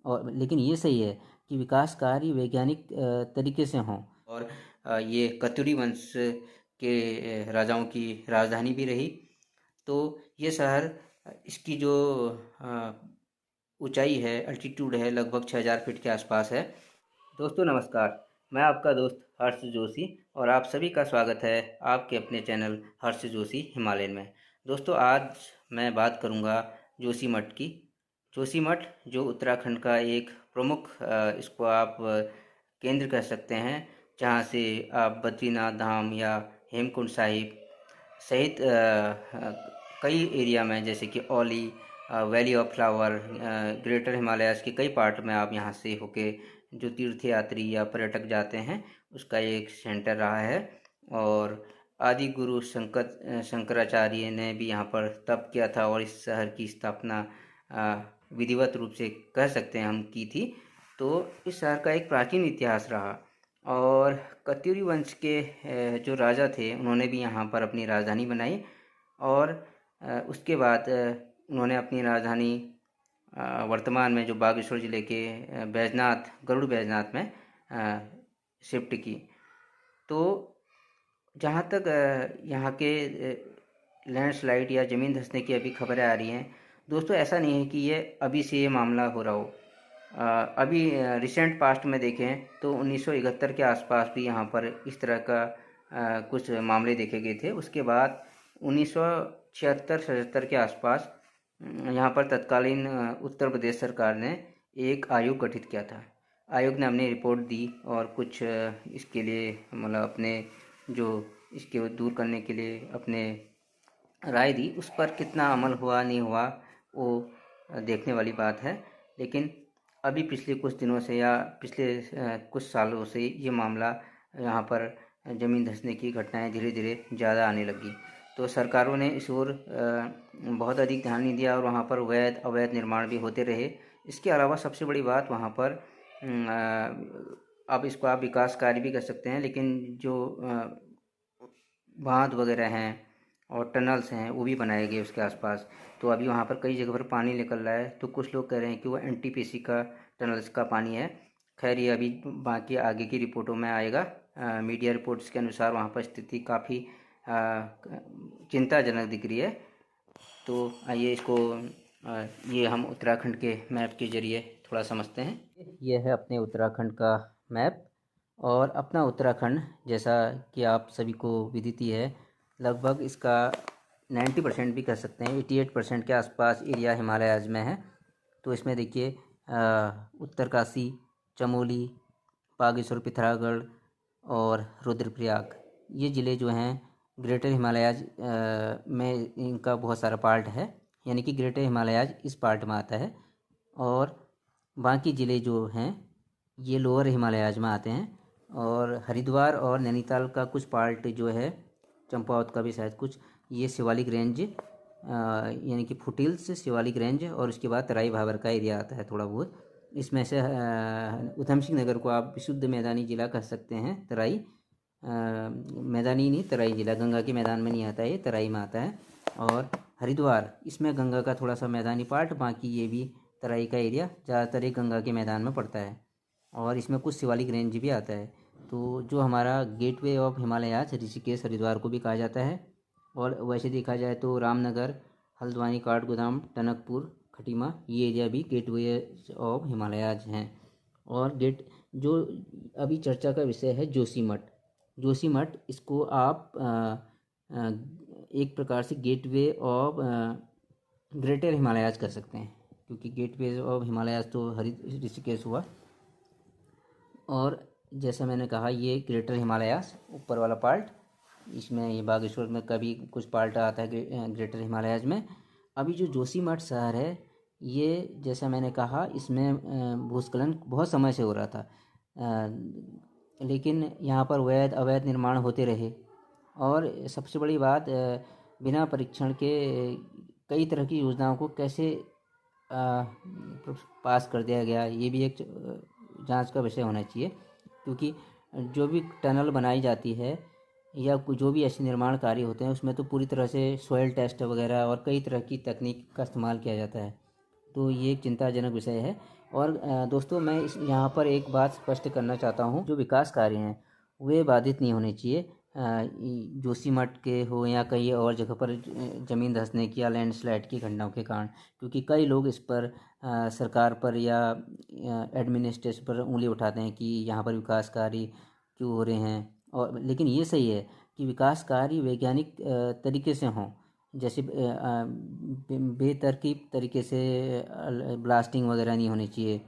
और लेकिन ये सही है कि विकास कार्य वैज्ञानिक तरीके से हों। और ये कत्यूरी वंश के राजाओं की राजधानी भी रही। तो ये शहर, इसकी जो ऊंचाई है, अल्टीट्यूड है, लगभग 6000 फीट के आसपास है। दोस्तों नमस्कार, मैं आपका दोस्त हर्ष जोशी और आप सभी का स्वागत है आपके अपने चैनल हर्ष जोशी हिमालयन में। दोस्तों आज मैं बात करूंगा जोशीमठ की। जोशीमठ जो उत्तराखंड का एक प्रमुख इसको आप केंद्र कह सकते हैं, जहां से आप बद्रीनाथ धाम या हेमकुंड साहिब सहित कई एरिया में, जैसे कि Auli, valley of flower, greater Himalayas के कई पार्ट में आप यहाँ से होके जो तीर्थ यात्री या पर्यटक जाते हैं उसका एक सेंटर रहा है। और आदि गुरु शंकराचार्य ने भी यहाँ पर तप किया था और इस शहर की स्थापना विधिवत रूप से कह सकते हैं हम की थी। तो इस शहर का एक प्राचीन इतिहास रहा और कत्यूरी वंश के जो राजा थे उन्होंने भी यहाँ पर अपनी राजधानी बनाई और उसके बाद उन्होंने अपनी राजधानी वर्तमान में जो बागेश्वर ज़िले के बैजनाथ, गरुड़ बैजनाथ में शिफ्ट की। तो जहाँ तक यहाँ के लैंडस्लाइड या ज़मीन धंसने की अभी खबरें आ रही हैं, दोस्तों ऐसा नहीं है कि ये अभी से ये मामला हो रहा हो। अभी रिसेंट पास्ट में देखें तो 1971 के आसपास भी यहाँ पर इस तरह का कुछ मामले देखे गए थे। उसके बाद 1976-77 के आसपास यहाँ पर तत्कालीन उत्तर प्रदेश सरकार ने एक आयोग गठित किया था। आयोग ने अपनी रिपोर्ट दी और कुछ इसके लिए मतलब अपने जो इसके दूर करने के लिए अपने राय दी। उस पर कितना अमल हुआ नहीं हुआ वो देखने वाली बात है। लेकिन अभी पिछले कुछ दिनों से या पिछले कुछ सालों से ये मामला यहाँ पर ज़मीन धंसने की घटनाएं धीरे धीरे ज़्यादा आने लगी। तो सरकारों ने इस ओर बहुत अधिक ध्यान नहीं दिया और वहाँ पर अवैध निर्माण भी होते रहे। इसके अलावा सबसे बड़ी बात वहाँ पर अब इसको आप विकास कार्य भी कर सकते हैं, लेकिन जो बांध वगैरह हैं और टनल्स हैं वो भी बनाए गए उसके आसपास। तो अभी वहाँ पर कई जगह पर पानी निकल रहा है। तो कुछ लोग कह रहे हैं कि वो एनटीपीसी का टनल्स का पानी है। खैर ये अभी बाकी आगे की रिपोर्टों में आएगा। मीडिया रिपोर्ट्स के अनुसार वहाँ पर स्थिति काफ़ी चिंताजनक दिख रही है। तो आइए इसको ये हम उत्तराखंड के मैप के ज़रिए थोड़ा समझते हैं। ये है अपने उत्तराखंड का मैप और अपना उत्तराखंड जैसा कि आप सभी को विदित ही है, लगभग इसका 90% भी कह सकते हैं, 88% के आसपास एरिया हिमालयाज़ में है। तो इसमें देखिए उत्तरकाशी, चमोली, बागेश्वर, पिथौरागढ़ और रुद्रप्रयाग ये ज़िले जो हैं ग्रेटर हिमालयाज़ में इनका बहुत सारा पार्ट है, यानी कि ग्रेटर हिमालयाज़ इस पार्ट में आता है। और बाकी ज़िले जो हैं ये लोअर हिमालयाज़ में आते हैं। और हरिद्वार और नैनीताल का कुछ पार्ट जो है, चंपावत का भी शायद कुछ, ये शिवालिक रेंज यानी कि फुटिल्स शिवालिक रेंज और उसके बाद तराई भाबर का एरिया आता है थोड़ा बहुत। इसमें से उधम सिंह नगर को आप विशुद्ध मैदानी ज़िला कह सकते हैं। तराई मैदानी नहीं, तराई ज़िला, गंगा के मैदान में नहीं आता है, ये तराई में आता है। और हरिद्वार इसमें गंगा का थोड़ा सा मैदानी पार्ट, बाकी ये भी तराई का एरिया, ज़्यादातर ये गंगा के मैदान में पड़ता है। और इसमें कुछ शिवालिक रेंज भी आता है। तो जो हमारा गेटवे ऑफ हिमालयाज ऋषिकेश हरिद्वार को भी कहा जाता है। और वैसे देखा जाए तो रामनगर, हल्द्वानी, काठगोदाम, टनकपुर, खटीमा ये एरिया भी गेटवे ऑफ हिमालयाज हैं। और जो अभी चर्चा का विषय है जोशीमठ। जोशीमठ इसको आप एक प्रकार से गेटवे ऑफ ग्रेटर हिमालयाज कर सकते हैं, क्योंकि गेटवे ऑफ हिमालयाज तो ऋषिकेश हुआ। और जैसा मैंने कहा ये ग्रेटर हिमालयाज ऊपर वाला पार्ट, इसमें ये बागेश्वर में कभी कुछ पार्ट आता है ग्रेटर हिमालयाज में। अभी जो जोशीमठ शहर है ये, जैसा मैंने कहा, इसमें भूस्खलन बहुत समय से हो रहा था, लेकिन यहाँ पर अवैध निर्माण होते रहे। और सबसे बड़ी बात, बिना परीक्षण के कई तरह की योजनाओं को कैसे पास कर दिया गया, ये भी एक जांच का विषय होना चाहिए। क्योंकि जो भी टनल बनाई जाती है या जो भी ऐसे निर्माण कार्य होते हैं उसमें तो पूरी तरह से सॉइल टेस्ट वगैरह और कई तरह की तकनीक का इस्तेमाल किया जाता है। तो ये एक चिंताजनक विषय है और दोस्तों मैं इस यहाँ पर एक बात स्पष्ट करना चाहता हूँ, जो विकास कार्य हैं वे बाधित नहीं होने चाहिए। जोशीमठ के हो या कई और जगह पर ज़मीन धंसने की या लैंडस्लाइड की घटनाओं के कारण, क्योंकि कई लोग इस पर सरकार पर या एडमिनिस्ट्रेशन पर उंगली उठाते हैं कि यहाँ पर विकास कार्य क्यों हो रहे हैं। और लेकिन ये सही है कि विकास कार्य वैज्ञानिक तरीके से हों, जैसे बेतरतीब तरीके से ब्लास्टिंग वगैरह नहीं होनी चाहिए।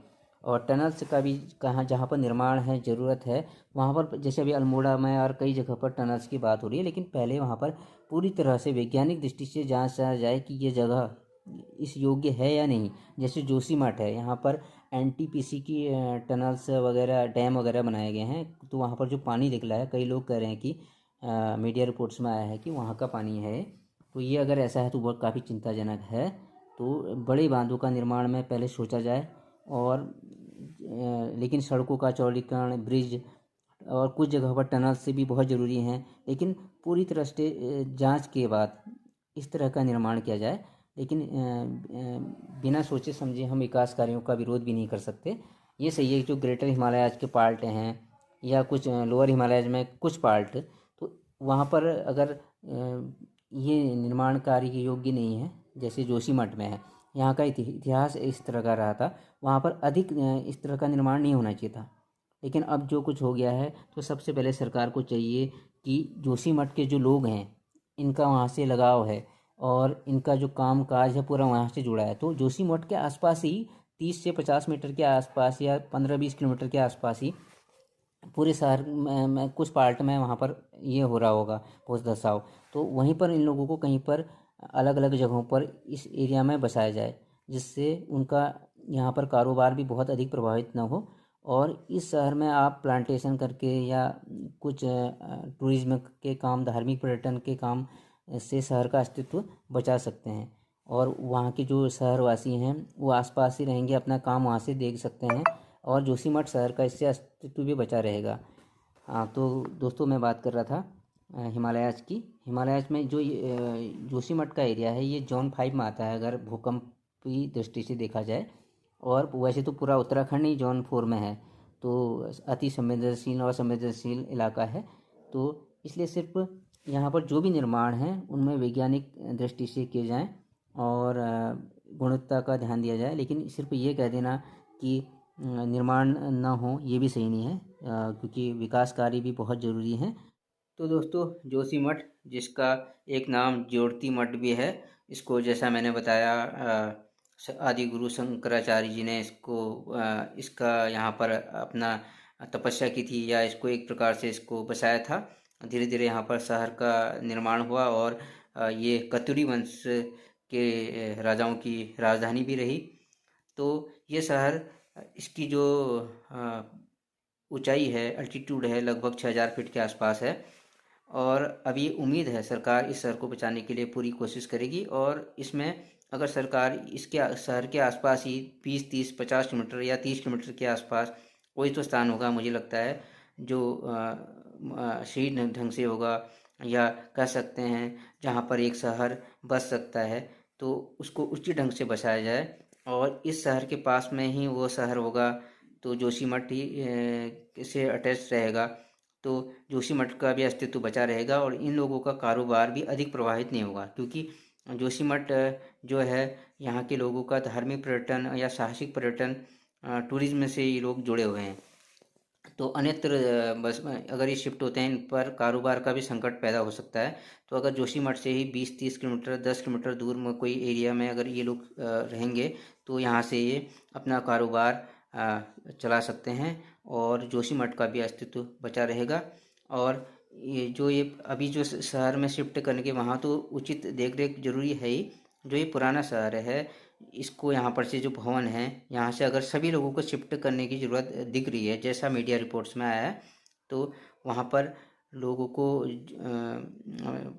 और टनल्स का भी कहाँ जहाँ पर निर्माण है ज़रूरत है वहाँ पर, जैसे अभी अल्मोड़ा में और कई जगह पर टनल्स की बात हो रही है, लेकिन पहले वहाँ पर पूरी तरह से वैज्ञानिक दृष्टि से जांचा जाए कि ये जगह इस योग्य है या नहीं। जैसे जोशीमठ है, यहाँ पर एनटीपीसी की टनल्स वगैरह डैम वगैरह बनाए गए हैं, तो वहाँ पर जो पानी निकला है, कई लोग कह रहे हैं कि मीडिया रिपोर्ट्स में आया है कि वहाँ का पानी है, तो ये अगर ऐसा है तो वह काफ़ी चिंताजनक है। तो बड़े बांधों का निर्माण में पहले सोचा जाए, और लेकिन सड़कों का चौड़ीकरण, ब्रिज और कुछ जगह पर टनल से भी बहुत ज़रूरी हैं, लेकिन पूरी तरह से जांच के बाद इस तरह का निर्माण किया जाए। लेकिन बिना सोचे समझे हम विकास कार्यों का विरोध भी नहीं कर सकते। ये सही है, जो ग्रेटर हिमालयाज के पार्ट हैं या कुछ लोअर हिमालयाज में कुछ पार्ट, तो वहाँ पर अगर ये निर्माण कार्य के योग्य नहीं है, जैसे जोशीमठ में है, यहाँ का इतिहास इस तरह का रहा था, वहाँ पर अधिक इस तरह का निर्माण नहीं होना चाहिए था। लेकिन अब जो कुछ हो गया है, तो सबसे पहले सरकार को चाहिए कि जोशीमठ के जो लोग हैं इनका वहाँ से लगाव है और इनका जो काम काज है पूरा वहाँ से जुड़ा है, तो जोशीमठ के आसपास ही 30 से 50 मीटर के आसपास या 15-20 किलोमीटर के आसपास ही पूरे शहर में कुछ पार्ट में वहाँ पर ये हो रहा होगा भोज धसाव, तो वहीं पर इन लोगों को कहीं पर अलग अलग जगहों पर इस एरिया में बसाया जाए, जिससे उनका यहाँ पर कारोबार भी बहुत अधिक प्रभावित ना हो। और इस शहर में आप प्लांटेशन करके या कुछ टूरिज्म के काम, धार्मिक पर्यटन के काम से शहर का अस्तित्व बचा सकते हैं। और वहाँ के जो शहरवासी हैं वो आसपास ही रहेंगे, अपना काम वहाँ से देख सकते हैं, और जोशीमठ शहर का इससे अस्तित्व भी बचा रहेगा। हाँ, तो दोस्तों मैं बात कर रहा था हिमालयाज की। हिमालयाज में जो जोशीमठ का एरिया है, ये जोन 5 में आता है अगर भूकंप की दृष्टि से देखा जाए, और वैसे तो पूरा उत्तराखंड ही जोन 4 में है, तो अति संवेदनशील और संवेदनशील इलाका है। तो इसलिए सिर्फ यहाँ पर जो भी निर्माण है उनमें वैज्ञानिक दृष्टि से किए जाएँ और गुणवत्ता का ध्यान दिया जाए। लेकिन सिर्फ ये कह देना कि निर्माण ना हो, ये भी सही नहीं है, क्योंकि विकास कार्य भी बहुत ज़रूरी हैं। तो दोस्तों, जोशीमठ, जिसका एक नाम ज्योति मठ भी है, इसको जैसा मैंने बताया आदि गुरु शंकराचार्य जी ने इसका यहाँ पर अपना तपस्या की थी, या इसको एक प्रकार से इसको बसाया था। धीरे धीरे यहाँ पर शहर का निर्माण हुआ, और ये कतुरी वंश के राजाओं की राजधानी भी रही। तो ये शहर, इसकी जो ऊंचाई है, अल्टीट्यूड है, लगभग 6000 फीट के आसपास है। और अभी उम्मीद है सरकार इस शहर को बचाने के लिए पूरी कोशिश करेगी, और इसमें अगर सरकार इसके शहर के आसपास ही 20-30-50 किलोमीटर या 30 किलोमीटर के आसपास कोई तो स्थान होगा, मुझे लगता है, जो सही ढंग से होगा, या कह सकते हैं जहाँ पर एक शहर बस सकता है, तो उसको उचित ढंग से बसाया जाए। और इस शहर के पास में ही वो शहर होगा, तो जोशीमठ ही से अटैच रहेगा, तो जोशीमठ का भी अस्तित्व बचा रहेगा, और इन लोगों का कारोबार भी अधिक प्रभावित नहीं होगा, क्योंकि जोशीमठ जो है, यहाँ के लोगों का धार्मिक पर्यटन या साहसिक पर्यटन, टूरिज्म से ये लोग जुड़े हुए हैं। तो अन्यत्र बस अगर ये शिफ्ट होते हैं, इन पर कारोबार का भी संकट पैदा हो सकता है। तो अगर जोशीमठ से ही 20-30 किलोमीटर, 10 किलोमीटर दूर में कोई एरिया में अगर ये लोग रहेंगे, तो यहाँ से ये अपना कारोबार चला सकते हैं, और जोशीमठ का भी अस्तित्व बचा रहेगा। और ये अभी जो शहर में शिफ्ट करने के, वहाँ तो उचित देख रेख जरूरी है ही। जो ये पुराना शहर है, इसको यहाँ पर से जो भवन है, यहाँ से अगर सभी लोगों को शिफ्ट करने की ज़रूरत दिख रही है, जैसा मीडिया रिपोर्ट्स में आया है, तो वहाँ पर लोगों को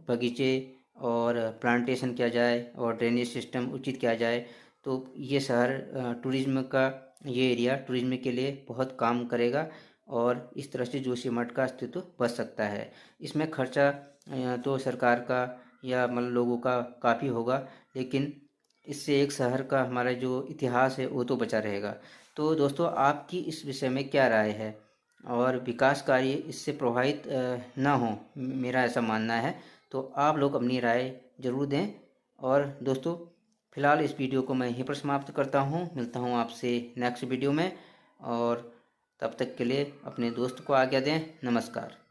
बगीचे और प्लांटेशन किया जाए और ड्रेनेज सिस्टम उचित किया जाए, तो ये शहर टूरिज्म का, ये एरिया टूरिज्म के लिए बहुत काम करेगा, और इस तरह से जोशीमठ का अस्तित्व बच सकता है। इसमें खर्चा तो सरकार का या मतलब लोगों का काफ़ी होगा, लेकिन इससे एक शहर का हमारा जो इतिहास है वो तो बचा रहेगा। तो दोस्तों आपकी इस विषय में क्या राय है, और विकास कार्य इससे प्रभावित ना हो, मेरा ऐसा मानना है। तो आप लोग अपनी राय ज़रूर दें। और दोस्तों फ़िलहाल इस वीडियो को मैं यहीं पर समाप्त करता हूँ, मिलता हूँ आपसे नेक्स्ट वीडियो में। और तब तक के लिए अपने दोस्त को आज्ञा दें। नमस्कार।